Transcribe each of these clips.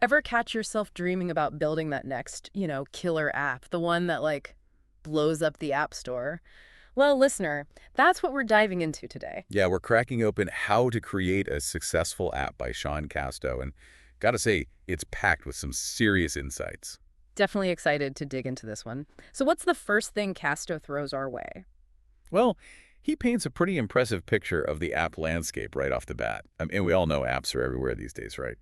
Ever catch yourself dreaming about building that next, killer app, the one that blows up the app store? Well, listener, that's what we're diving into today. Yeah, we're cracking open How to Create a Successful App by Sean Casto, and gotta say, it's packed with some serious insights. Definitely excited to dig into this one. So what's the first thing Casto throws our way? Well, he paints a pretty impressive picture of the app landscape right off the bat. And we all know apps are everywhere these days, right?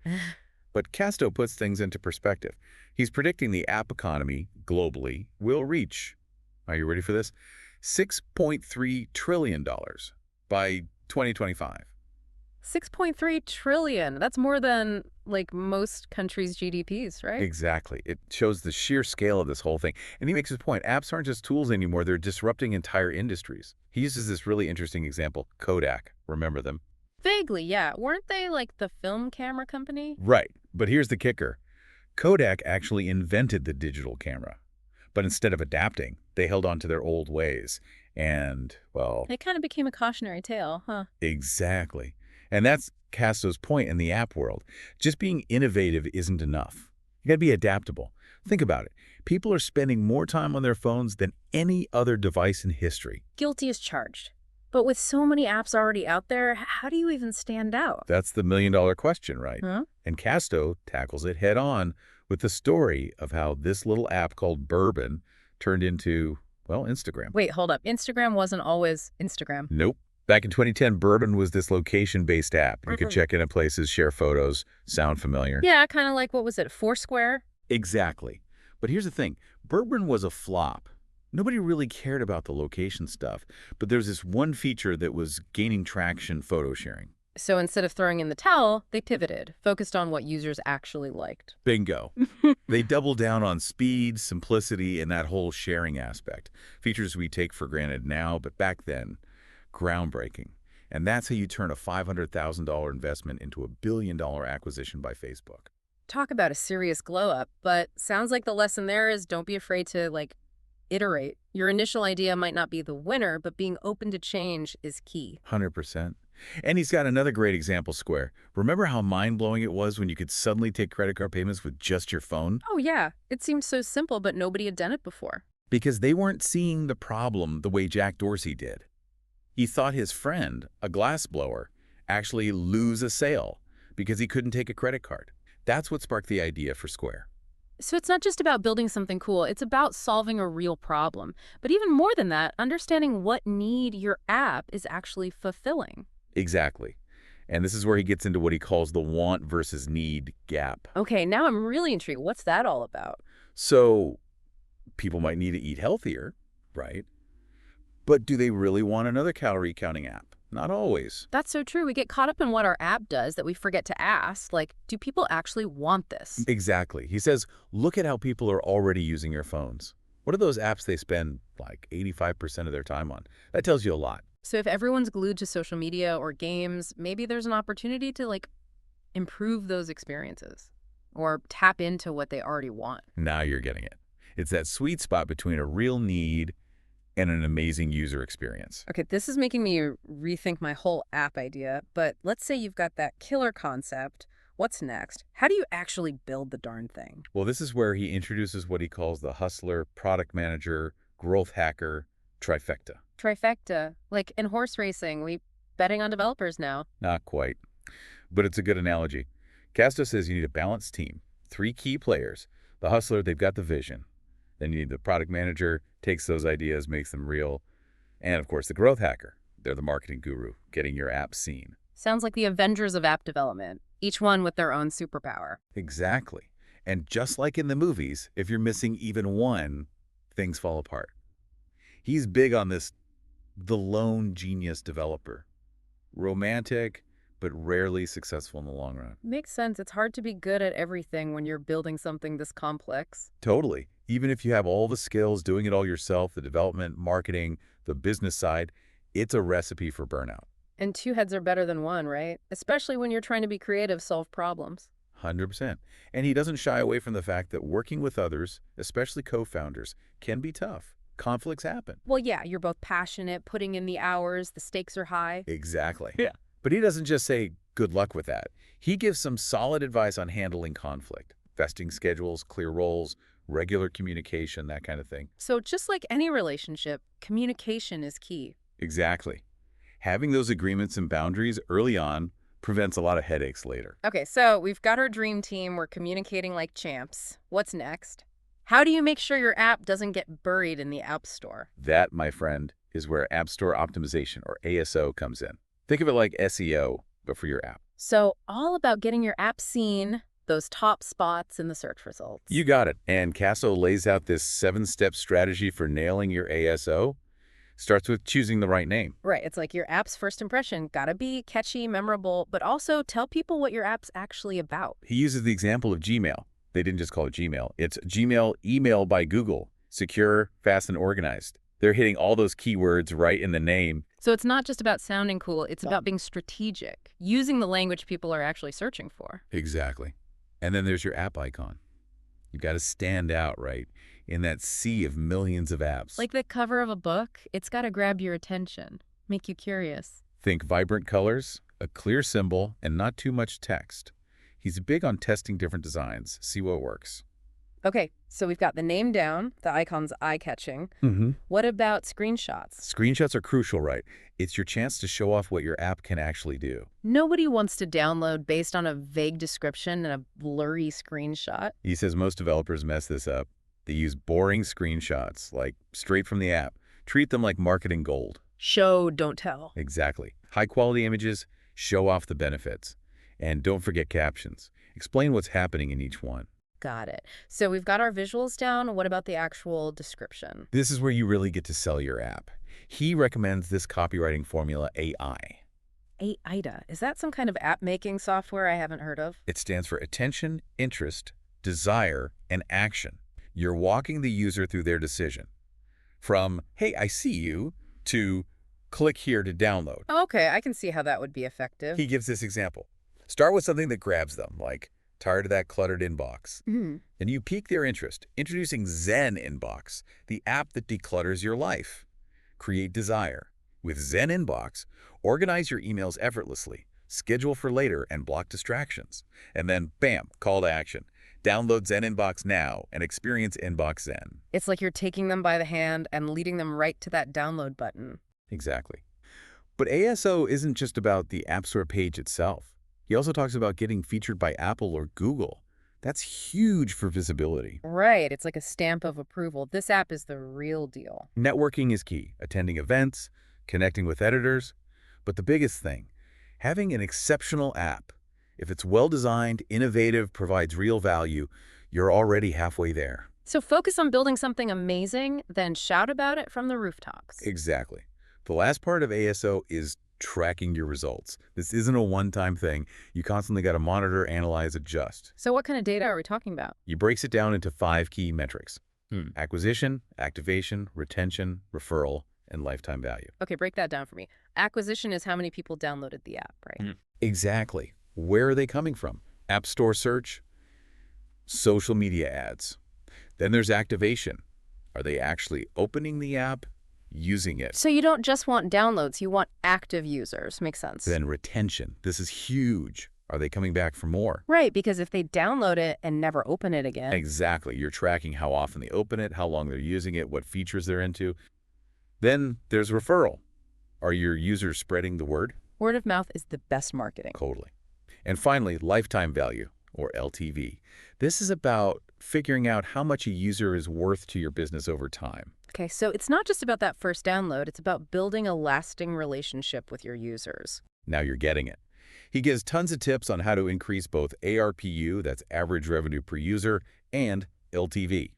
But Casto puts things into perspective. He's predicting the app economy globally will reach, are you ready for this? $6.3 trillion by 2025. 6.3 trillion. That's more than most countries' GDPs, right? Exactly. It shows the sheer scale of this whole thing. And he makes his point. Apps aren't just tools anymore. They're disrupting entire industries. He uses this really interesting example, Kodak. Remember them? Vaguely, yeah. Weren't they the film camera company? Right. But here's the kicker. Kodak actually invented the digital camera. But instead of adapting, they held on to their old ways. And, well, It kind of became a cautionary tale, huh? exactly. And that's Casto's point in the app world. Just being innovative isn't enough. You gotta be adaptable. Think about it. People are spending more time on their phones than any other device in history. Guilty as charged. But with so many apps already out there, how do you even stand out? That's the million-dollar question, right? Huh? And Casto tackles it head on with the story of how this little app called Bourbon turned into, well, Instagram. Wait, hold up. Instagram wasn't always Instagram. Nope. Back in 2010, Bourbon was this location-based app. You could check in at places, share photos. Sound familiar? Yeah, kind of what was it, Foursquare? Exactly. But here's the thing. Bourbon was a flop. Nobody really cared about the location stuff, but there's this one feature that was gaining traction: photo sharing. So instead of throwing in the towel, they pivoted, focused on what users actually liked. Bingo. They doubled down on speed, simplicity, and that whole sharing aspect. Features we take for granted now, but back then, groundbreaking. And that's how you turn a $500,000 investment into a billion-dollar acquisition by Facebook. Talk about a serious glow up, but sounds like the lesson there is don't be afraid to, iterate. Your initial idea might not be the winner, but being open to change is key. 100%. And he's got another great example, Square. Remember how mind-blowing it was when you could suddenly take credit card payments with just your phone? Oh, yeah. It seemed so simple, but nobody had done it before. Because they weren't seeing the problem the way Jack Dorsey did. He thought his friend, a glassblower, actually lose a sale because he couldn't take a credit card. That's what sparked the idea for Square. So it's not just about building something cool, it's about solving a real problem. But even more than that, understanding what need your app is actually fulfilling. Exactly. And this is where he gets into what he calls the want versus need gap. Okay, now I'm really intrigued. What's that all about? So people might need to eat healthier, right? But do they really want another calorie counting app? Not always. That's so true. We get caught up in what our app does that we forget to ask, do people actually want this? Exactly. He says, look at how people are already using your phones. What are those apps they spend 85% of their time on? That tells you a lot. So if everyone's glued to social media or games, maybe there's an opportunity to improve those experiences or tap into what they already want. Now you're getting it. It's that sweet spot between a real need and an amazing user experience. Okay, this is making me rethink my whole app idea, but let's say you've got that killer concept. What's next? How do you actually build the darn thing? Well, this is where he introduces what he calls the hustler, product manager, growth hacker trifecta. Trifecta. Like in horse racing, we betting on developers now. Not quite, but it's a good analogy. Casto says you need a balanced team, 3 key players. The hustler, they've got the vision. Then you need the product manager, takes those ideas, makes them real. And of course, the growth hacker. They're the marketing guru, getting your app seen. Sounds like the Avengers of app development, each one with their own superpower. Exactly. And just like in the movies, if you're missing even one, things fall apart. He's big on this, the lone genius developer. Romantic, but rarely successful in the long run. Makes sense. It's hard to be good at everything when you're building something this complex. Totally. Even if you have all the skills, doing it all yourself, the development, marketing, the business side, it's a recipe for burnout. And 2 heads are better than 1, right? Especially when you're trying to be creative, solve problems. 100%. And he doesn't shy away from the fact that working with others, especially co-founders, can be tough. Conflicts happen. Well, yeah, you're both passionate, putting in the hours, the stakes are high. Exactly. Yeah. But he doesn't just say, Good luck with that. He gives some solid advice on handling conflict, vesting schedules, clear roles, regular communication, that kind of thing. So just like any relationship, communication is key. Exactly. Having those agreements and boundaries early on prevents a lot of headaches later. Okay, so we've got our dream team. We're communicating like champs. What's next? How do you make sure your app doesn't get buried in the App Store? That, my friend, is where App Store optimization, or ASO, comes in. Think of it like SEO, but for your app. So all about getting your app seen, those top spots in the search results. You got it. And CASTO lays out this 7-step strategy for nailing your ASO. Starts with choosing the right name. Right, it's like your app's first impression gotta be catchy, memorable, but also tell people what your app's actually about. He uses the example of Gmail. They didn't just call it Gmail. It's Gmail email by Google. Secure, fast, and organized. They're hitting all those keywords right in the name. So it's not just about sounding cool, it's about being strategic, using the language people are actually searching for. Exactly. And then there's your app icon. You've got to stand out, right, in that sea of millions of apps. Like the cover of a book, it's gotta grab your attention, make you curious. Think vibrant colors, a clear symbol, and not too much text. He's big on testing different designs, see what works. Okay, so we've got the name down, the icon's eye-catching. What about screenshots? Screenshots are crucial, right? It's your chance to show off what your app can actually do. Nobody wants to download based on a vague description and a blurry screenshot. He says most developers mess this up. They use boring screenshots, like straight from the app. Treat them like marketing gold. Show, don't tell. Exactly. High-quality images, show off the benefits. And don't forget captions. Explain what's happening in each one. Got it. So we've got our visuals down. What about the actual description? This is where you really get to sell your app. He recommends this copywriting formula, AI. AIDA. Is that some kind of app-making software I haven't heard of? It stands for attention, interest, desire, and action. You're walking the user through their decision. From, hey, I see you, to click here to download. Okay, I can see how that would be effective. He gives this example. Start with something that grabs them, like tired of that cluttered inbox. Hmm. And you pique their interest, introducing Zen Inbox, the app that declutters your life. Create desire. With Zen Inbox, organize your emails effortlessly, schedule for later, and block distractions. And then, bam, call to action. Download Zen Inbox now and experience Inbox Zen. It's like you're taking them by the hand and leading them right to that download button. Exactly. But ASO isn't just about the App Store page itself. He also talks about getting featured by Apple or Google. That's huge for visibility. Right, it's like a stamp of approval. This app is the real deal. Networking is key, attending events, connecting with editors. But the biggest thing, having an exceptional app. If it's well-designed, innovative, provides real value, you're already halfway there. So focus on building something amazing, then shout about it from the rooftops. Exactly. The last part of ASO is tracking your results. This isn't a one-time thing. You constantly got to monitor, analyze, adjust. So what kind of data are we talking about? He breaks it down into 5 key metrics. Acquisition, activation, retention, referral, and lifetime value. Okay, break that down for me. Acquisition is how many people downloaded the app, right? Exactly. Where are they coming from? App Store search, social media ads. Then there's activation. Are they actually opening the app, using it? So you don't just want downloads, you want active users. Makes sense. Then retention. This is huge. Are they coming back for more? Right, because if they download it and never open it again. Exactly. You're tracking how often they open it, how long they're using it, what features they're into. Then there's referral. Are your users spreading the word? Word of mouth is the best marketing. Totally. And finally, lifetime value, or LTV. This is about figuring out how much a user is worth to your business over time. Okay, so it's not just about that first download, it's about building a lasting relationship with your users. Now you're getting it. He gives tons of tips on how to increase both ARPU, that's average revenue per user, and LTV.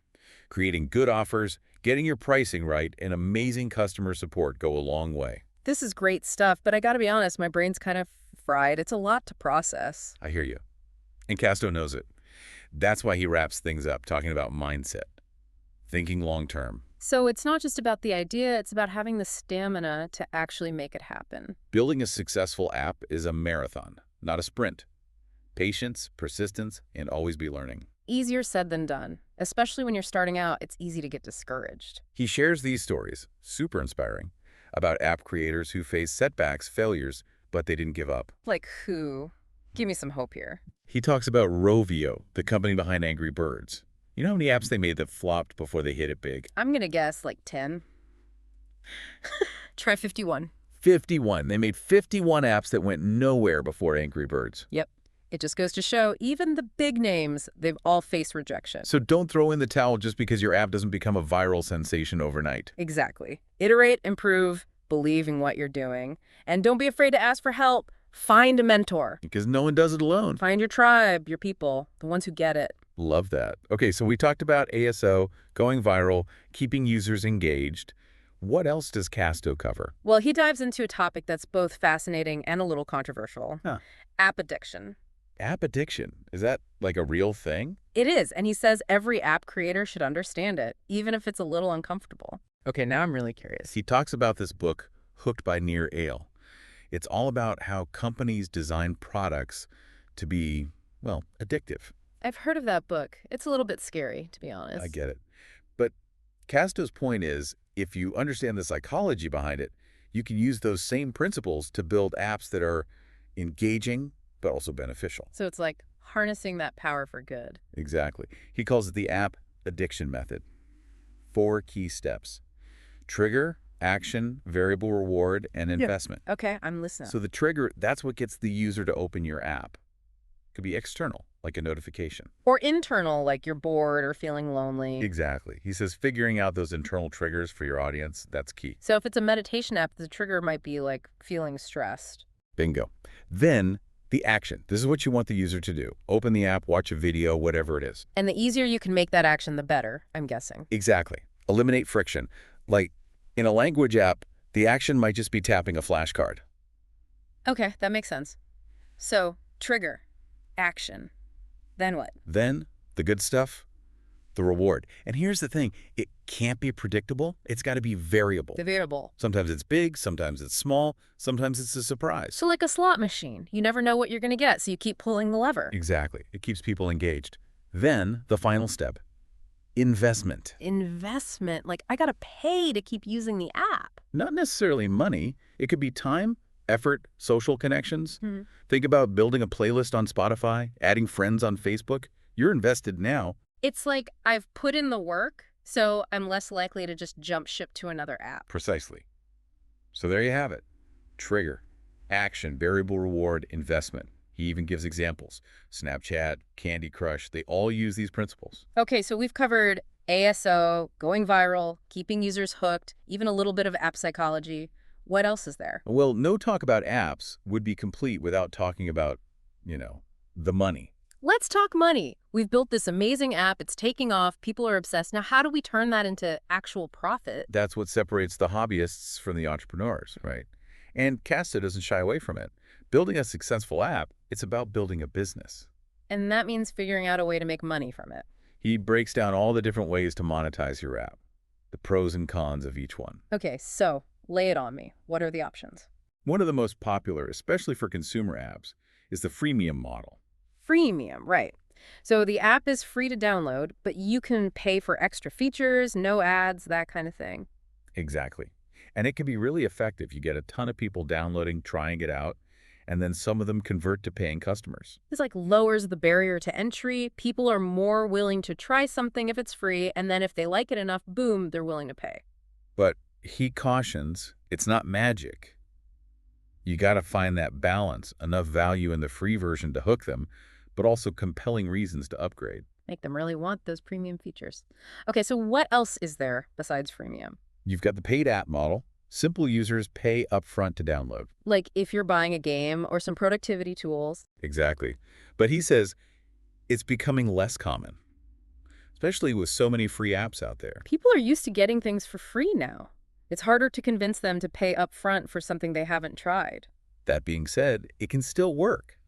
Creating good offers, getting your pricing right, and amazing customer support go a long way. This is great stuff, but I gotta be honest, my brain's kind of fried. It's a lot to process. I hear you. And CASTO knows it. That's why he wraps things up, talking about mindset, thinking long-term. So it's not just about the idea, it's about having the stamina to actually make it happen. Building a successful app is a marathon, not a sprint. Patience, persistence, and always be learning. Easier said than done. Especially when you're starting out, it's easy to get discouraged. He shares these stories, super inspiring, about app creators who face setbacks, failures, but they didn't give up. Like who? Give me some hope here. He talks about Rovio, the company behind Angry Birds. You know how many apps they made that flopped before they hit it big? I'm gonna guess like 10. Try 51. 51. They made 51 apps that went nowhere before Angry Birds. Yep. It just goes to show, even the big names, they've all faced rejection. So don't throw in the towel just because your app doesn't become a viral sensation overnight. Exactly. Iterate, improve, believe in what you're doing. And don't be afraid to ask for help. Find a mentor. Because no one does it alone. Find your tribe, your people, the ones who get it. Love that. Okay, so we talked about ASO, going viral, keeping users engaged. What else does CASTO cover? Well, he dives into a topic that's both fascinating and a little controversial. Huh. App addiction. App addiction. Is that like a real thing? It is, and he says every app creator should understand it, even if it's a little uncomfortable. Okay, now I'm really curious. He talks about this book, Hooked by Near Ale. It's all about how companies design products to be, well, addictive. I've heard of that book. It's a little bit scary, to be honest. I get it. But Casto's point is, if you understand the psychology behind it, you can use those same principles to build apps that are engaging, but also beneficial. So it's like harnessing that power for good. Exactly. He calls it the app addiction method. 4 key steps: trigger, action, variable reward, and investment. Yeah. Okay, I'm listening. So the trigger, that's what gets the user to open your app. It could be external, like a notification. Or internal, like you're bored or feeling lonely. Exactly. He says figuring out those internal triggers for your audience, that's key. So if it's a meditation app, the trigger might be like feeling stressed. Bingo. Then the action. This is what you want the user to do. Open the app, watch a video, whatever it is. And the easier you can make that action, the better, I'm guessing. Exactly. Eliminate friction. Like in a language app, the action might just be tapping a flashcard. Okay, that makes sense. So, trigger, action. Then what? Then, the good stuff, the reward. And here's the thing, it can't be predictable. It's got to be variable. The variable. Sometimes it's big, sometimes it's small, sometimes it's a surprise. So like a slot machine. You never know what you're going to get, so you keep pulling the lever. Exactly. It keeps people engaged. Then, the final step, investment. Investment. Like, I got to pay to keep using the app. Not necessarily money. It could be time, effort, social connections. Hmm. Think about building a playlist on Spotify, adding friends on Facebook. You're invested now. It's like I've put in the work, so I'm less likely to just jump ship to another app. Precisely. So there you have it. Trigger, action, variable reward, investment. He even gives examples. Snapchat, Candy Crush, they all use these principles. Okay, so we've covered ASO, going viral, keeping users hooked, even a little bit of app psychology. What else is there? Well, no talk about apps would be complete without talking about, the money. Let's talk money. We've built this amazing app. It's taking off. People are obsessed. Now, how do we turn that into actual profit? That's what separates the hobbyists from the entrepreneurs, right? And CASTO doesn't shy away from it. Building a successful app, it's about building a business. And that means figuring out a way to make money from it. He breaks down all the different ways to monetize your app, the pros and cons of each one. Okay, so lay it on me. What are the options? One of the most popular, especially for consumer apps, is the freemium model. Freemium, right. So the app is free to download, but you can pay for extra features, no ads, that kind of thing. Exactly. And it can be really effective. You get a ton of people downloading, trying it out, and then some of them convert to paying customers. This like lowers the barrier to entry. People are more willing to try something if it's free, and then if they like it enough, boom, they're willing to pay. But he cautions, it's not magic. You got to find that balance, enough value in the free version to hook them, but also compelling reasons to upgrade. Make them really want those premium features. Okay, so what else is there besides freemium? You've got the paid app model. Simple users pay upfront to download. Like if you're buying a game or some productivity tools. Exactly. But he says it's becoming less common, especially with so many free apps out there. People are used to getting things for free now. It's harder to convince them to pay upfront for something they haven't tried. That being said, it can still work,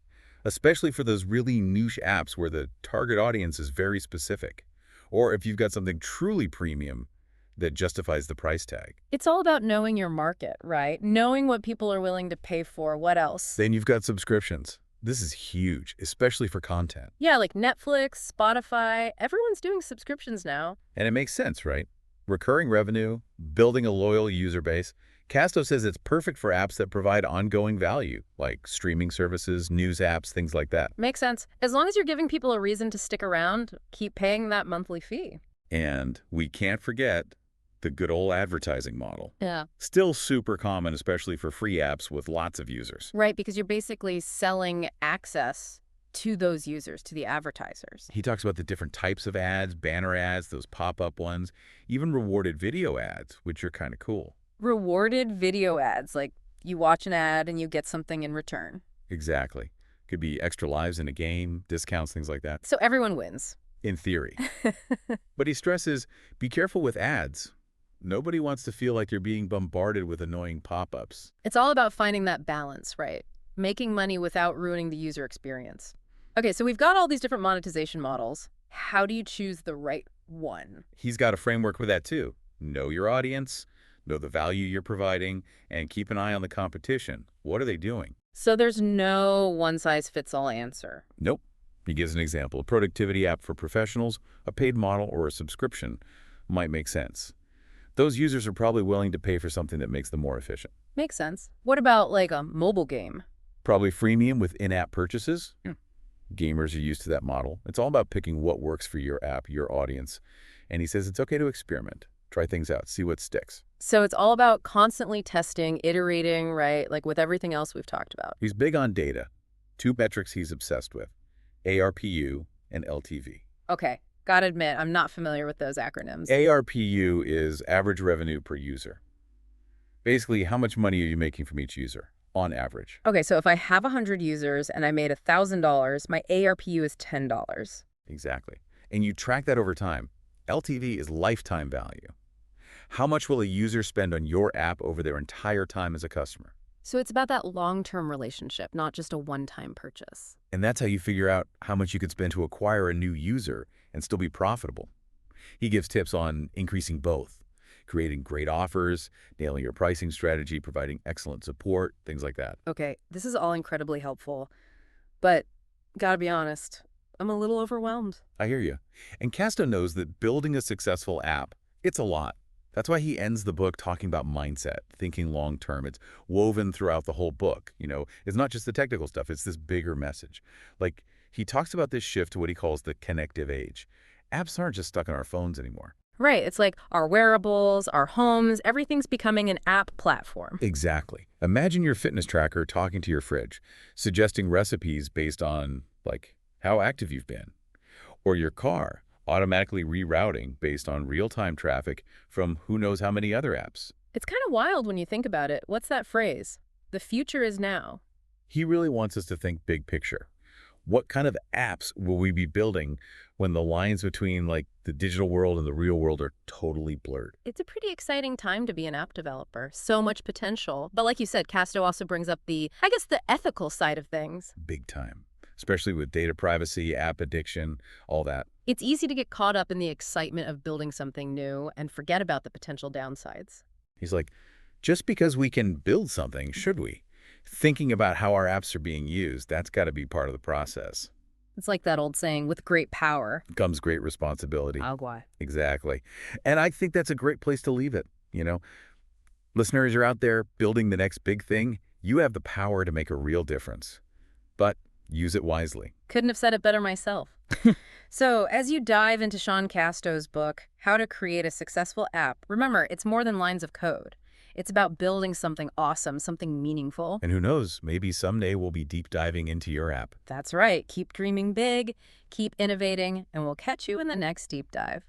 especially for those really niche apps where the target audience is very specific, or if you've got something truly premium that justifies the price tag. It's all about knowing your market, right? Knowing what people are willing to pay for. What else? Then you've got subscriptions. This is huge, especially for content. Yeah, like Netflix, Spotify. Everyone's doing subscriptions now. And it makes sense, right? Recurring revenue, building a loyal user base, CASTO says it's perfect for apps that provide ongoing value, like streaming services, news apps, things like that. Makes sense. As long as you're giving people a reason to stick around, keep paying that monthly fee. And we can't forget the good old advertising model. Yeah. Still super common, especially for free apps with lots of users. Right, because you're basically selling access to those users, to the advertisers. He talks about the different types of ads, banner ads, those pop-up ones, even rewarded video ads, which are kind of cool. Rewarded video ads, like you watch an ad and you get something in return. Exactly. Could be extra lives in a game, discounts, things like that. So everyone wins. In theory. But he stresses, be careful with ads. Nobody wants to feel like you're being bombarded with annoying pop-ups. It's all about finding that balance, right? Making money without ruining the user experience. Okay, so we've got all these different monetization models. How do you choose the right one? He's got a framework for that too. Know your audience, know the value you're providing, and keep an eye on the competition. What are they doing? So there's no one-size-fits-all answer. Nope. He gives an example. A productivity app for professionals, a paid model, or a subscription might make sense. Those users are probably willing to pay for something that makes them more efficient. Makes sense. What about like a mobile game? Probably freemium with in-app purchases. Gamers are used to that model. It's all about picking what works for your app, your audience. And he says it's okay to experiment. Try things out. See what sticks. So it's all about constantly testing, iterating, right? Like with everything else we've talked about. He's big on data. Two metrics he's obsessed with, ARPU and LTV. Okay, gotta admit, I'm not familiar with those acronyms. ARPU is average revenue per user. Basically, how much money are you making from each user, on average? Okay, so if I have 100 users and I made $1,000, my ARPU is $10. Exactly. And you track that over time. LTV is lifetime value. How much will a user spend on your app over their entire time as a customer? So it's about that long-term relationship, not just a one-time purchase. And that's how you figure out how much you could spend to acquire a new user and still be profitable. He gives tips on increasing both, creating great offers, nailing your pricing strategy, providing excellent support, things like that. Okay, this is all incredibly helpful, but gotta be honest, I'm a little overwhelmed. I hear you. And CASTO knows that building a successful app, it's a lot. That's why he ends the book talking about mindset, thinking long-term. It's woven throughout the whole book. It's not just the technical stuff. It's this bigger message. Like, he talks about this shift to what he calls the connective age. Apps aren't just stuck on our phones anymore. Right, it's like our wearables, our homes, everything's becoming an app platform. Exactly. Imagine your fitness tracker talking to your fridge, suggesting recipes based on, like, how active you've been. Or your car automatically rerouting based on real-time traffic from who knows how many other apps. It's kind of wild when you think about it. What's that phrase? The future is now. He really wants us to think big picture. What kind of apps will we be building when the lines between, like, the digital world and the real world are totally blurred? It's a pretty exciting time to be an app developer. So much potential. But like you said, CASTO also brings up the ethical side of things. Big time. Especially with data privacy, app addiction, all that. It's easy to get caught up in the excitement of building something new and forget about the potential downsides. He's like, just because we can build something, should we? Thinking about how our apps are being used, that's got to be part of the process. It's like that old saying, with great power Comes great responsibility. agua. Exactly. And I think that's a great place to leave it. Listeners, you're out there building the next big thing. You have the power to make a real difference. But use it wisely. Couldn't have said it better myself. So, as you dive into Sean Casto's book, How to Create a Successful App, remember, it's more than lines of code. It's about building something awesome, something meaningful. And who knows, maybe someday we'll be deep diving into your app. That's right. Keep dreaming big, keep innovating, and we'll catch you in the next deep dive.